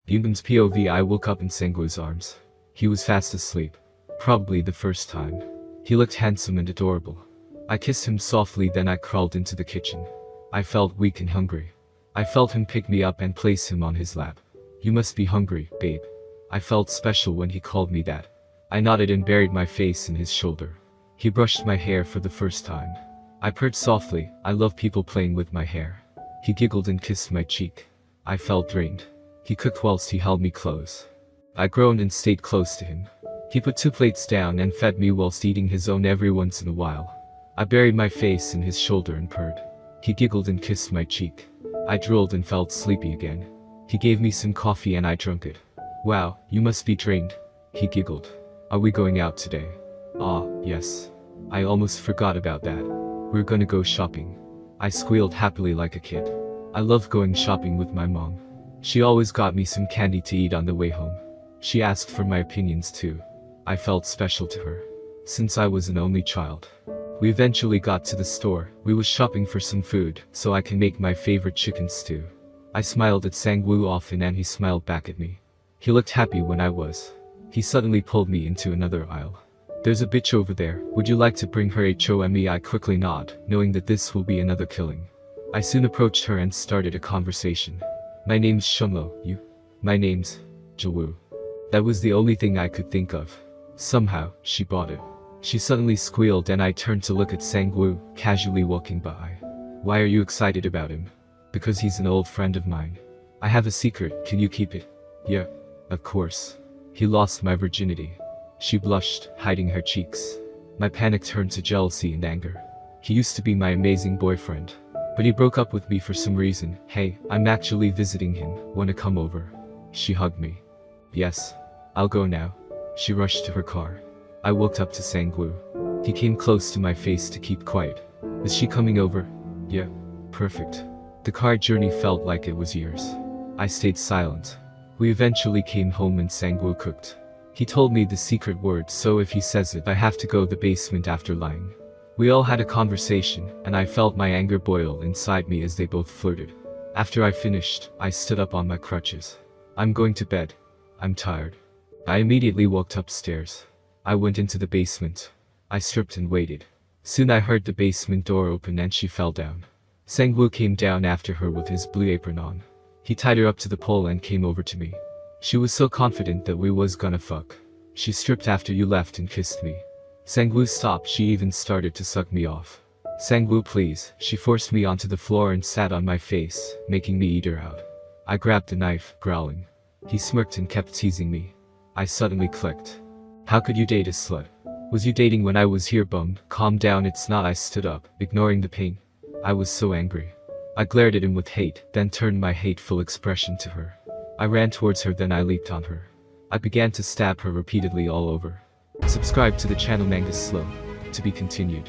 Yunbam's POV. I woke up in Sangwoo's arms. He was fast asleep. Probably the first time. He looked handsome and adorable. I kissed him softly, then I crawled into the kitchen. I felt weak and hungry. I felt him pick me up and place him on his lap. You must be hungry, babe. I felt special when he called me that. I nodded and buried my face in his shoulder. He brushed my hair for the first time. I purred softly. I love people playing with my hair. He giggled and kissed my cheek. I felt drained. He cooked whilst he held me close. I groaned and stayed close to him. He put 2 plates down and fed me whilst eating his own every once in a while. I buried my face in his shoulder and purred. He giggled and kissed my cheek. I drooled and felt sleepy again. He gave me some coffee and I drank it. Wow, you must be drained. He giggled. Are we going out today? Ah, yes. I almost forgot about that. We're gonna go shopping. I squealed happily like a kid. I love going shopping with my mom. She always got me some candy to eat on the way home. She asked for my opinions too. I felt special to her. Since I was an only child. We eventually got to the store. We was shopping for some food, so I can make my favorite chicken stew. I smiled at Sangwoo often and he smiled back at me. He looked happy when I was. He suddenly pulled me into another aisle. There's a bitch over there, would you like to bring her home? I quickly nod, knowing that this will be another killing. I soon approached her and started a conversation. My name's Shunlo, you? My name's Jawoo. That was the only thing I could think of. Somehow, she bought it. She suddenly squealed and I turned to look at Sangwoo, casually walking by. Why are you excited about him? Because he's an old friend of mine. I have a secret, can you keep it? Yeah, of course. He lost my virginity. She blushed, hiding her cheeks. My panic turned to jealousy and anger. He used to be my amazing boyfriend. But he broke up with me for some reason. Hey, I'm actually visiting him, wanna come over? She hugged me. Yes. I'll go now. She rushed to her car. I walked up to Sangwoo. He came close to my face to keep quiet. Is she coming over? Yeah. Perfect. The car journey felt like it was years. I stayed silent. We eventually came home and Sangwoo cooked. He told me the secret word, so if he says it I have to go to the basement after lying. We all had a conversation, and I felt my anger boil inside me as they both flirted. After I finished, I stood up on my crutches. I'm going to bed. I'm tired. I immediately walked upstairs. I went into the basement. I stripped and waited. Soon I heard the basement door open and she fell down. Sangwoo came down after her with his blue apron on. He tied her up to the pole and came over to me. She was so confident that we was gonna fuck. She stripped after you left and kissed me. Sangwoo stopped, she even started to suck me off. Sangwoo, please. She forced me onto the floor and sat on my face, making me eat her out. I grabbed the knife, growling. He smirked and kept teasing me. I suddenly clicked. How could you date a slut? Was you dating when I was here, bum? Calm down, it's not. I stood up, ignoring the pain. I was so angry. I glared at him with hate, then turned my hateful expression to her. I ran towards her, then I leaped on her. I began to stab her repeatedly all over. Subscribe to the channel MANGASLOW. To be continued.